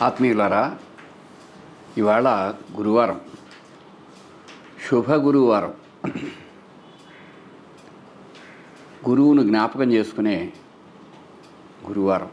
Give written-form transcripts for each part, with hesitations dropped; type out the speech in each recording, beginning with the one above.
ఆత్మీయులారా, ఇవాళ గురువారం, శుభ గురువారం. గురువును జ్ఞాపకం చేసుకునే గురువారం,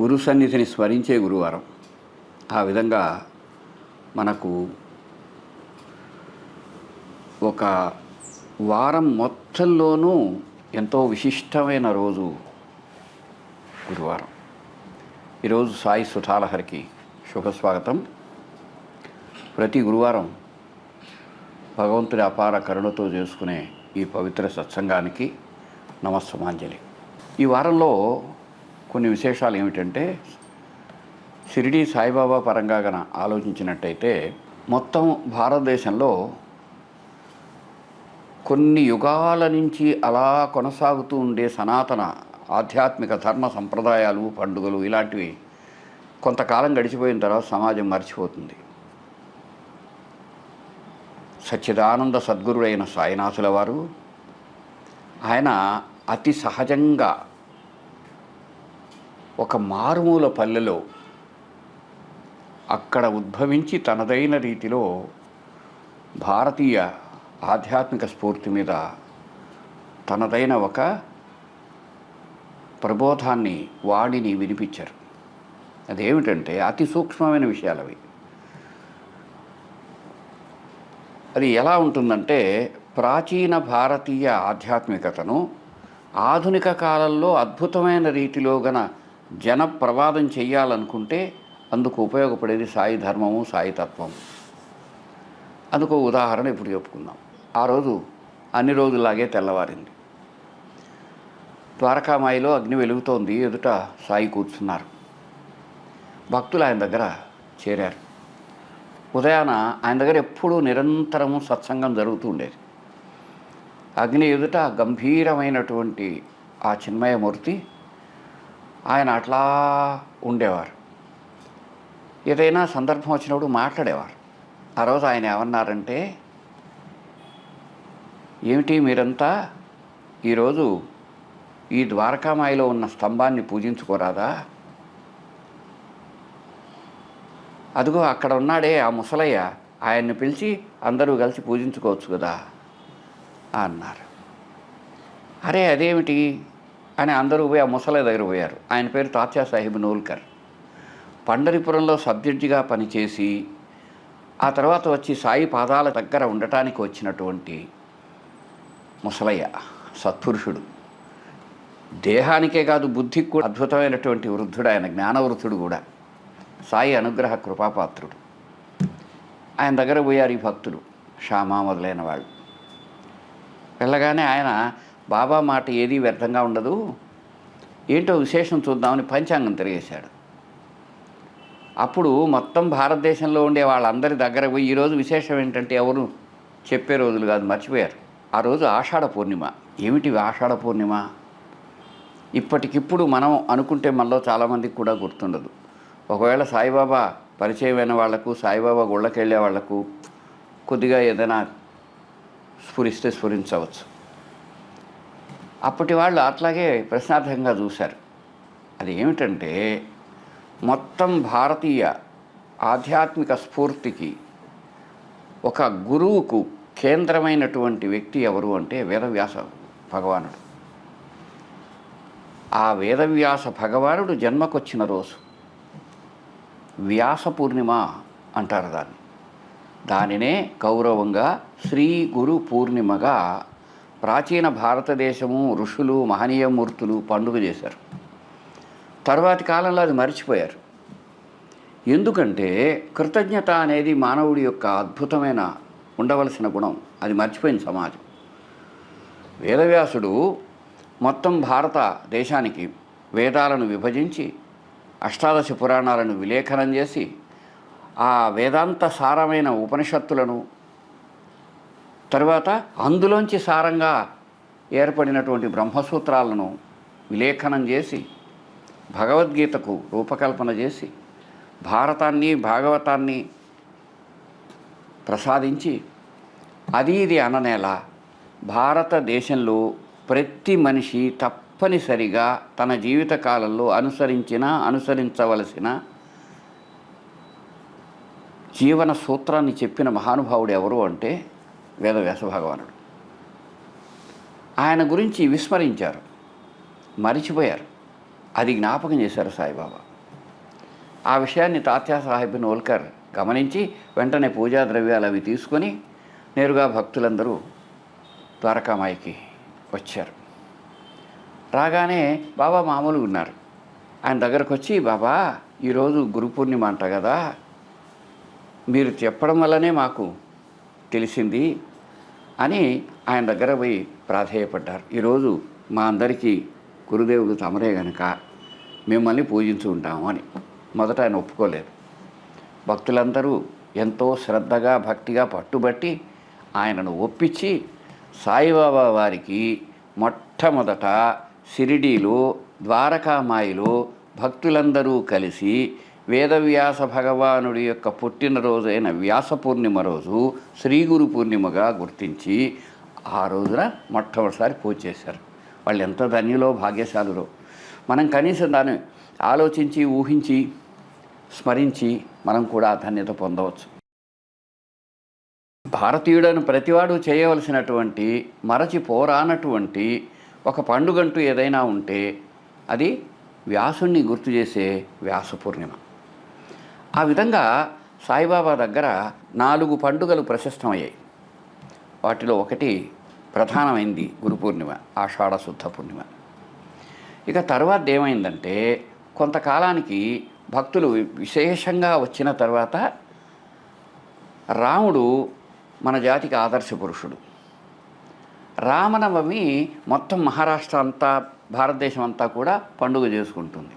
గురు సన్నిధిని స్మరించే గురువారం. ఆ విధంగా మనకు ఒక వారం మొత్తంలోనూ ఎంతో విశిష్టమైన రోజు గురువారం. ఈరోజు సాయి సుధాలహరికి శుభస్వాగతం. ప్రతి గురువారం భగవంతుడి అపార కరుణతో చేసుకునే ఈ పవిత్ర సత్సంగానికి నమస్సుమాంజలి. ఈ వారంలో కొన్ని విశేషాలు ఏమిటంటే, షిరిడీ సాయిబాబా పరంగా గన ఆలోచించినట్టయితే మొత్తం భారతదేశంలో కొన్ని యుగాల నుంచి అలా కొనసాగుతూ ఉండే సనాతన ఆధ్యాత్మిక ధర్మ సంప్రదాయాలు, పండుగలు ఇలాంటివి కొంతకాలం గడిచిపోయిన తర్వాత సమాజం మర్చిపోతుంది. సచ్చిదానంద సద్గురుడైన సాయినాథుల వారు, ఆయన అతి సహజంగా ఒక మారుమూల పల్లెలో అక్కడ ఉద్భవించి తనదైన రీతిలో భారతీయ ఆధ్యాత్మిక స్ఫూర్తి మీద తనదైన ఒక ప్రబోధాన్ని, వాణిని వినిపించారు. అదేమిటంటే అతి సూక్ష్మమైన విషయాలు అవి. అది ఎలా ఉంటుందంటే, ప్రాచీన భారతీయ ఆధ్యాత్మికతను ఆధునిక కాలంలో అద్భుతమైన రీతిలో గన జన ప్రవాదం చెయ్యాలనుకుంటే అందుకు ఉపయోగపడేది సాయి ధర్మము, సాయి తత్వం. అందుకు ఉదాహరణ ఇప్పుడు చెప్పుకుందాం. ఆ రోజు అన్ని రోజుల్లాగే తెల్లవారింది. ద్వారకామాయిలో అగ్ని వెలుగుతోంది. ఎదుట సాయి కూర్చున్నారు. భక్తులు ఆయన దగ్గర చేరారు. ఉదయాన ఆయన దగ్గర ఎప్పుడూ నిరంతరము సత్సంగం జరుగుతూ ఉండేది. అగ్ని ఎదుట గంభీరమైనటువంటి ఆ చిన్మయమూర్తి ఆయన అట్లా ఉండేవారు. ఏదైనా సందర్భం వచ్చినప్పుడు మాట్లాడేవారు. ఆ రోజు ఆయన ఏమన్నారంటే, ఏమిటి మీరంతా ఈరోజు ఈ ద్వారకామాయిలో ఉన్న స్తంభాన్ని పూజించుకోరాదా? అదిగో అక్కడ ఉన్నాడే ఆ ముసలయ్య, ఆయన్ని పిలిచి అందరూ కలిసి పూజించుకోవచ్చు కదా అన్నారు. అరే అదేమిటి అని అందరూ పోయి ఆ ముసలయ్య దగ్గర పోయారు. ఆయన పేరు తాత్యా సాహిబ్ నోల్కర్. పండరిపురంలో సబ్జడ్జిగా పనిచేసి ఆ తర్వాత వచ్చి సాయి పాదాల దగ్గర ఉండటానికి వచ్చినటువంటి ముసలయ్య, సత్పురుషుడు. దేహానికే కాదు, బుద్ధికి కూడా అద్భుతమైనటువంటి వృద్ధుడు ఆయన, జ్ఞానవృద్ధుడు కూడా, సాయి అనుగ్రహ కృపాపాత్రుడు. ఆయన దగ్గర పోయారు ఈ భక్తులు, శ్యామ మొదలైన వాళ్ళు. వెళ్ళగానే ఆయన, బాబా మాట ఏదీ వ్యర్థంగా ఉండదు, ఏంటో విశేషం చూద్దామని పంచాంగం తిరిగేశాడు. అప్పుడు మొత్తం భారతదేశంలో ఉండే వాళ్ళందరి దగ్గర పోయి, ఈరోజు విశేషం ఏంటంటే ఎవరు చెప్పే రోజులు కాదు, మర్చిపోయారు. ఆ రోజు ఆషాఢ పూర్ణిమ. ఏమిటి ఆషాఢ పూర్ణిమ? ఇప్పటికిప్పుడు మనం అనుకుంటే మనలో చాలామందికి కూడా గుర్తుండదు. ఒకవేళ సాయిబాబా పరిచయమైన వాళ్లకు, సాయిబాబా గుళ్ళకి వెళ్ళే వాళ్లకు కొద్దిగా ఏదైనా స్ఫురిస్తే స్ఫురించవచ్చు. అప్పటి వాళ్ళు అట్లాగే ప్రశ్నార్థకంగా చూశారు. అది ఏమిటంటే, మొత్తం భారతీయ ఆధ్యాత్మిక స్ఫూర్తికి ఒక గురువుకు కేంద్రమైనటువంటి వ్యక్తి ఎవరు అంటే వేదవ్యాస భగవానుడు. ఆ వేదవ్యాస భగవానుడు జన్మకొచ్చిన రోజు వ్యాస పూర్ణిమ అంటారు దాన్ని. దానినే గౌరవంగా శ్రీ గురు పూర్ణిమగా ప్రాచీన భారతదేశము, ఋషులు, మహనీయమూర్తులు పండుగ చేశారు. తర్వాతి కాలంలో అది మర్చిపోయారు. ఎందుకంటే కృతజ్ఞత అనేది మానవుడి యొక్క అద్భుతమైన ఉండవలసిన గుణం. అది మర్చిపోయిన సమాజం. వేదవ్యాసుడు మొత్తం భారతదేశానికి వేదాలను విభజించి అష్టాదశ పురాణాలను విలేఖనం చేసి ఆ వేదాంత సారమైన ఉపనిషత్తులను, తర్వాత అందులోంచి సారంగా ఏర్పడినటువంటి బ్రహ్మసూత్రాలను విలేఖనం చేసి భగవద్గీతకు రూపకల్పన చేసి భారతాన్ని, భాగవతాన్ని ప్రసాదించి, అది ఇది అననేలా భారతదేశంలో ప్రతి మనిషి తప్పనిసరిగా తన జీవితకాలంలో అనుసరించవలసిన జీవన సూత్రాన్ని చెప్పిన మహానుభావుడు ఎవరు అంటే వేదవ్యాస భగవానుడు. ఆయన గురించి విస్మరించారు, మరిచిపోయారు. అది జ్ఞాపకం చేశారు సాయిబాబా. ఆ విషయాన్ని తాత్యా సాహెబ్ నోల్కర్ గమనించి వెంటనే పూజా ద్రవ్యాలు అవి తీసుకొని నేరుగా భక్తులందరూ ద్వారకామాయికి వచ్చారు. రాగానే బాబా మామూలుగా ఉన్నారు. ఆయన దగ్గరకు వచ్చి, బాబా ఈరోజు గురు పూర్ణిమ అంట కదా, మీరు చెప్పడం వల్లనే మాకు తెలిసింది అని ఆయన దగ్గర పోయి ప్రాధేయపడ్డారు. ఈరోజు మా అందరికీ గురుదేవుడు తమరే గనక మిమ్మల్ని పూజించి ఉంటాము అని. మొదట ఆయన ఒప్పుకోలేదు. భక్తులందరూ ఎంతో శ్రద్ధగా భక్తిగా పట్టుబట్టి ఆయనను ఒప్పించి సాయిబాబా వారికి మొట్టమొదట షిరిడీలో ద్వారకామాయిలో భక్తులందరూ కలిసి వేదవ్యాస భగవానుడి యొక్క పుట్టినరోజైన వ్యాస పూర్ణిమ రోజు శ్రీ గురు పూర్ణిమగా గుర్తించి ఆ రోజున మొట్టమొదటిసారి పూజ చేశారు. వాళ్ళు ఎంత ధన్యులో భాగ్యశాలురో. మనం కనీసం దాన్ని ఆలోచించి ఊహించి స్మరించి మనం కూడా ధన్యత పొందవచ్చు. భారతీయుడను ప్రతివాడు చేయవలసినటువంటి మరచిపోరానటువంటి ఒక పండుగంటూ ఏదైనా ఉంటే అది వ్యాసుణ్ణి గుర్తు చేసే వ్యాస పూర్ణిమ. ఆ విధంగా సాయిబాబా దగ్గర 4 పండుగలు ప్రశస్తమయ్యాయి. వాటిలో ఒకటి ప్రధానమైంది గురు పూర్ణిమ, ఆషాఢ శుద్ధ పూర్ణిమ. ఇక తర్వాత ఏమైందంటే కొంతకాలానికి భక్తులు విశేషంగా వచ్చిన తర్వాత రాముడు మన జాతికి ఆదర్శ పురుషుడు. రామనవమి మొత్తం మహారాష్ట్ర అంతా భారతదేశం అంతా కూడా పండుగ చేసుకుంటుంది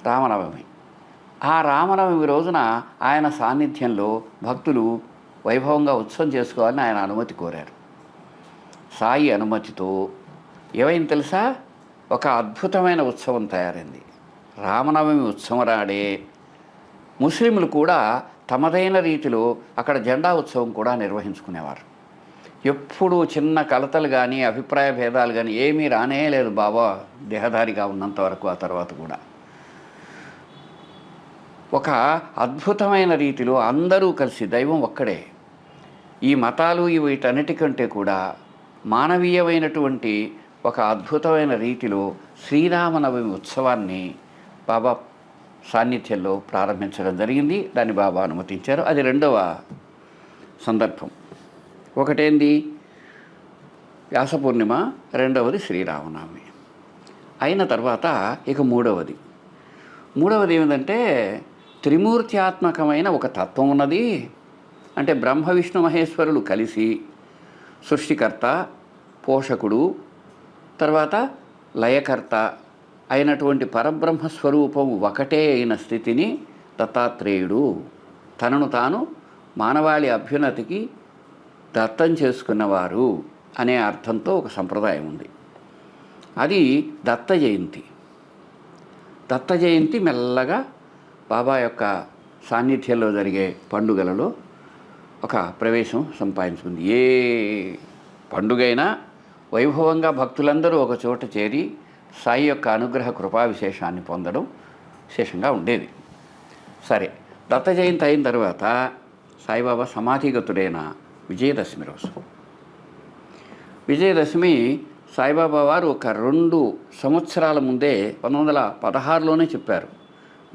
రామనవమి. ఆ రామనవమి రోజున ఆయన సాన్నిధ్యంలో భక్తులు వైభవంగా ఉత్సవం చేసుకోవాలని ఆయన అనుమతి కోరారు. సాయి అనుమతితో ఏమైంది తెలుసా, ఒక అద్భుతమైన ఉత్సవం తయారైంది. రామనవమి ఉత్సవం రాడే ముస్లింలు కూడా తమదైన రీతిలో అక్కడ జెండా ఉత్సవం కూడా నిర్వహించుకునేవారు. ఎప్పుడూ చిన్న కలతలు కానీ అభిప్రాయ భేదాలు కానీ ఏమీ రానే లేదు బాబా దేహధారిగా ఉన్నంత వరకు. ఆ తర్వాత కూడా ఒక అద్భుతమైన రీతిలో అందరూ కలిసి, దైవం ఒక్కడే, ఈ మతాలు వీటన్నిటికంటే కూడా మానవీయమైనటువంటి ఒక అద్భుతమైన రీతిలో శ్రీరామనవమి ఉత్సవాన్ని బాబా సాన్నిధ్యంలో ప్రారంభించడం జరిగింది. దాన్ని బాబా అనుమతించారు. అది రెండవ సందర్భం. ఒకటేంది వ్యాస పూర్ణిమ, రెండవది శ్రీరామనవమి. అయిన తర్వాత ఇక మూడవది ఏమిటంటే త్రిమూర్త్యాత్మకమైన ఒక తత్వం ఉన్నది. అంటే బ్రహ్మ విష్ణు మహేశ్వరులు కలిసి సృష్టికర్త, పోషకుడు, తర్వాత లయకర్త అయినటువంటి పరబ్రహ్మ స్వరూపం ఒకటే అయిన స్థితిని దత్తాత్రేయుడు తనను తాను మానవాళి అభ్యున్నతికి దత్తం చేసుకున్నవారు అనే అర్థంతో ఒక సంప్రదాయం ఉంది. అది దత్త జయంతి. దత్త జయంతి మెల్లగా బాబా యొక్క సాన్నిధ్యంలో జరిగే పండుగలలో ఒక ప్రవేశం సంపాదించుకుంది. ఏ పండుగైనా వైభవంగా భక్తులందరూ ఒక చోట చేరి సాయి యొక్క అనుగ్రహ కృపా విశేషాన్ని పొందడం విశేషంగా ఉండేది. సరే, దత్త జయంతి అయిన తర్వాత సాయిబాబా సమాధిగతుడైన విజయదశమి రోజు, విజయదశమి సాయిబాబా వారు ఒక 2 సంవత్సరాల ముందే 1916లోనే చెప్పారు,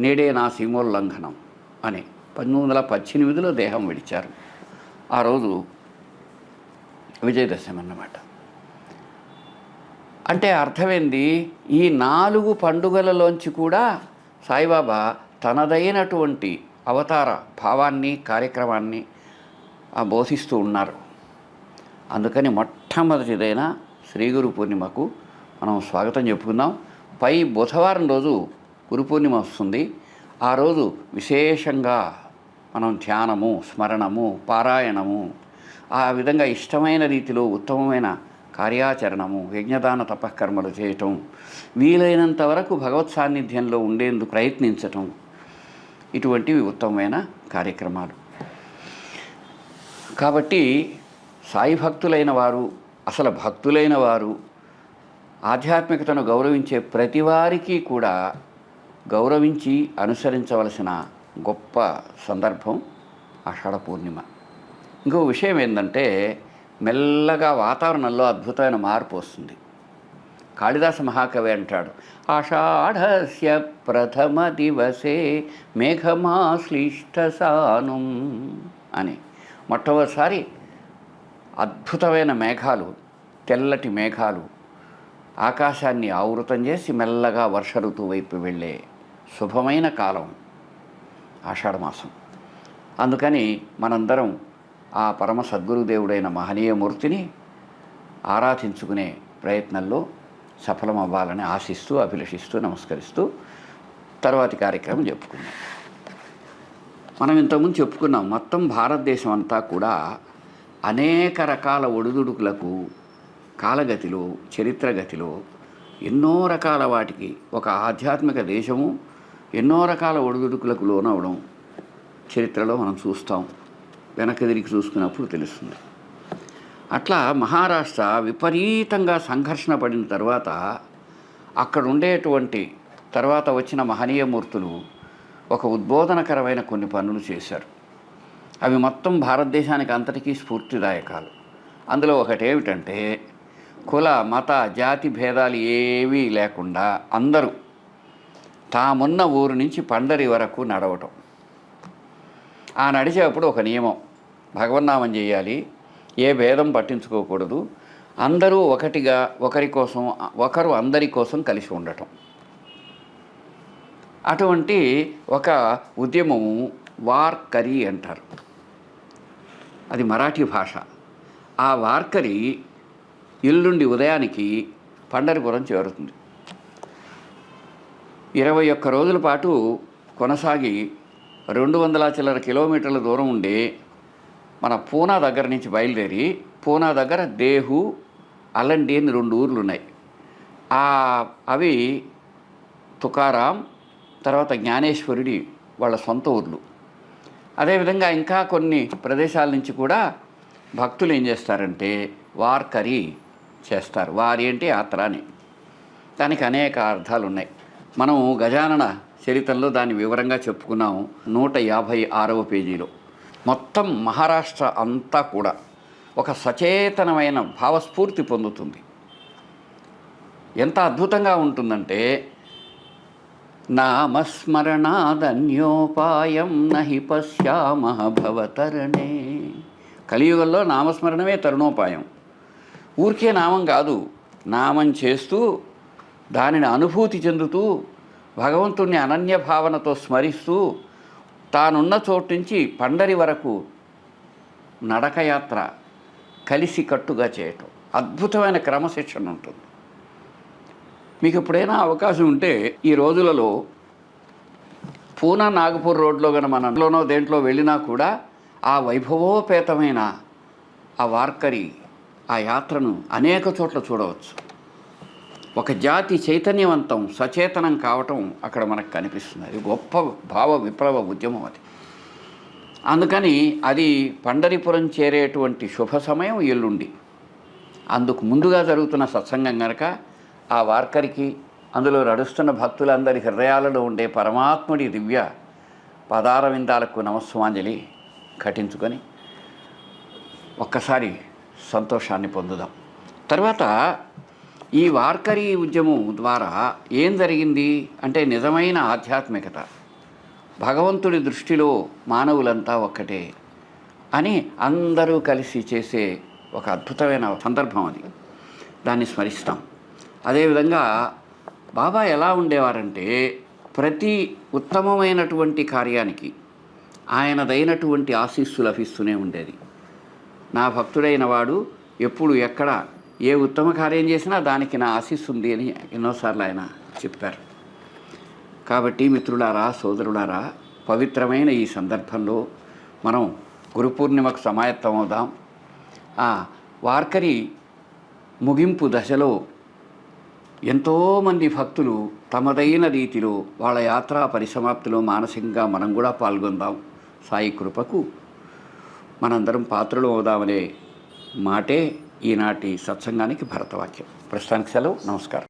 నేడే నా సీమోల్లంఘనం అని. 1918లో దేహం విడిచారు. ఆ రోజు విజయదశమి అన్నమాట. అంటే అర్థమైంది, ఈ 4 పండుగలలోంచి కూడా సాయిబాబా తనదైనటువంటి అవతార భావాన్ని కార్యక్రమాన్ని బోధిస్తూ ఉన్నారు. అందుకని మొట్టమొదటిదైన శ్రీ గురు పూర్ణిమకు మనం స్వాగతం చెప్పుకుందాం. పై బుధవారం రోజు గురు పూర్ణిమ వస్తుంది. ఆ రోజు విశేషంగా మనం ధ్యానము, స్మరణము, పారాయణము, ఆ విధంగా ఇష్టమైన రీతిలో ఉత్తమమైన కార్యాచరణము, యజ్ఞదాన తపకర్మలు చేయటం, వీలైనంత వరకు భగవత్ సాన్నిధ్యంలో ఉండేందుకు ప్రయత్నించటం, ఇటువంటివి ఉత్తమమైన కార్యక్రమాలు. కాబట్టి సాయి భక్తులైన వారు, అసలు భక్తులైన వారు, ఆధ్యాత్మికతను గౌరవించే ప్రతి వారికి కూడా గౌరవించి అనుసరించవలసిన గొప్ప సందర్భం ఆషాఢ పూర్ణిమ. ఇంకో విషయం ఏంటంటే మెల్లగా వాతావరణంలో అద్భుతమైన మార్పు వస్తుంది. కాళిదాస మహాకవి అంటాడు, ఆషాఢస్య ప్రథమ దివసే మేఘమాశ్లిష్ట సానుం అని. మొట్టమొదటిసారి అద్భుతమైన మేఘాలు, తెల్లటి మేఘాలు ఆకాశాన్ని ఆవృతం చేసి మెల్లగా వర్ష ఋతువు వైపు వెళ్ళే శుభమైన కాలం ఆషాఢమాసం. అందుకని మనందరం ఆ పరమ సద్గురుదేవుడైన మహనీయమూర్తిని ఆరాధించుకునే ప్రయత్నంలో సఫలం అవ్వాలని ఆశిస్తూ, అభిలషిస్తూ, నమస్కరిస్తూ తర్వాతి కార్యక్రమం చెప్పుకున్నాం. మనం ఇంతకుముందు చెప్పుకున్నాం, మొత్తం భారతదేశం అంతా కూడా అనేక రకాల ఒడిదుడుకులకు కాలగతిలో, చరిత్రగతిలో ఎన్నో రకాల వాటికి ఒక ఆధ్యాత్మిక దేశము ఎన్నో రకాల ఒడిదుడుకులకు లోనవడం చరిత్రలో మనం చూస్తాం. వెనక్కి తిరిగి చూసుకున్నప్పుడు తెలుస్తుంది. అట్లా మహారాష్ట్ర విపరీతంగా సంఘర్షణ పడిన తర్వాత అక్కడ ఉండేటువంటి తర్వాత వచ్చిన మహనీయమూర్తులు ఒక ఉద్బోధనకరమైన కొన్ని పనులు చేశారు. అవి మొత్తం భారతదేశానికి అంతటికీ స్ఫూర్తిదాయకాలు. అందులో ఒకటి ఏమిటంటే, కుల మత జాతి భేదాలు ఏవీ లేకుండా అందరూ తామున్న ఊరు నుంచి పండరి వరకు నడవటం. ఆ నడిచేటప్పుడు ఒక నియమం, భగవన్నామం చేయాలి, ఏ భేదం పట్టించుకోకూడదు, అందరూ ఒకటిగా ఒకరి కోసం, ఒకరు అందరి కోసం కలిసి ఉండటం. అటువంటి ఒక ఉద్యమము వార్కరీ అంటారు. అది మరాఠీ భాష. ఆ వార్కరీ ఎల్లుండి ఉదయానికి పండరిపురం చేరుతుంది. 21 రోజుల పాటు కొనసాగి 200 చిల్లర కిలోమీటర్ల దూరం ఉండే మన పూనా దగ్గర నుంచి బయలుదేరి, పూనా దగ్గర దేహు, అలండి అని 2 ఊర్లు ఉన్నాయి. అవి తుకారాం తర్వాత జ్ఞానేశ్వరుడి వాళ్ళ సొంత ఊర్లు. అదేవిధంగా ఇంకా కొన్ని ప్రదేశాల నుంచి కూడా భక్తులు ఏం చేస్తారంటే వార్కరీ చేస్తారు. వారి అంటే యాత్ర అని. దానికి అనేక అర్థాలు ఉన్నాయి. మనం గజానన చరిత్రలో దాన్ని వివరంగా చెప్పుకున్నాం 156వ పేజీలో. మొత్తం మహారాష్ట్ర అంతా కూడా ఒక సచేతనమైన భావస్ఫూర్తి పొందుతుంది. ఎంత అద్భుతంగా ఉంటుందంటే, నామస్మరణాదన్యోపాయం నహి పశ్యామః భవతరణే. కలియుగంలో నామస్మరణమే తరుణోపాయం. ఊరికే నామం కాదు, నామం చేస్తూ దానిని అనుభూతి చెందుతూ భగవంతుణ్ణి అనన్య భావనతో స్మరిస్తూ తానున్న చోటు నుంచి పండరి వరకు నడకయాత్ర కలిసి కట్టుగా చేయటం అద్భుతమైన క్రమశిక్షణ ఉంటుంది. మీకు ఎప్పుడైనా అవకాశం ఉంటే ఈ రోజులలో పూనా నాగపూర్ రోడ్లో కనుక మనలోనో దేంట్లో వెళ్ళినా కూడా ఆ వైభవోపేతమైన ఆ వార్కరీ ఆ యాత్రను అనేక చోట్ల చూడవచ్చు. ఒక జాతి చైతన్యవంతం, సచేతనం కావటం అక్కడ మనకు కనిపిస్తుంది. అది గొప్ప భావ విప్లవ ఉద్యమం అది. అందుకని అది పండరిపురం చేరేటువంటి శుభ సమయం ఎల్లుండి. అందుకు ముందుగా జరుగుతున్న సత్సంగం కనుక ఆ వార్కరికి, అందులో నడుస్తున్న భక్తులందరి హృదయాలలో ఉండే పరమాత్ముడి దివ్య పదారవిందాలకు నమస్సుమాంజలి ఘటించుకొని ఒక్కసారి సంతోషాన్ని పొందుదాం. తర్వాత ఈ వార్కరీ ఉద్యమం ద్వారా ఏం జరిగింది అంటే, నిజమైన ఆధ్యాత్మికత, భగవంతుడి దృష్టిలో మానవులంతా ఒక్కటే అని అందరూ కలిసి చేసే ఒక అద్భుతమైన సందర్భం అది. దాన్ని స్మరిస్తాం. అదేవిధంగా బాబా ఎలా ఉండేవారంటే, ప్రతి ఉత్తమమైనటువంటి కార్యానికి ఆయనదైనటువంటి ఆశీస్సు లభిస్తూనే ఉండేది. నా భక్తుడైన వాడు ఎప్పుడు ఎక్కడ ఏ ఉత్తమ కార్యం చేసినా దానికి నా ఆశీస్సు ఉంది అని ఎన్నోసార్లు ఆయన చెప్పారు. కాబట్టి మిత్రులారా, సోదరులారా, పవిత్రమైన ఈ సందర్భంలో మనం గురు పూర్ణిమకు సమాయత్తం అవుదాం. వార్కరీ ముగింపు దశలో ఎంతోమంది భక్తులు తమదైన రీతిలో వాళ్ళ యాత్రా పరిసమాప్తిలో మానసికంగా మనం కూడా పాల్గొందాం. సాయి కృపకు మనందరం పాత్రలు అవుదామనే మాటే ఈనాటి సత్సంగానికి భరతవాక్యం. ప్రస్తుతానికి సెలవు. నమస్కారం.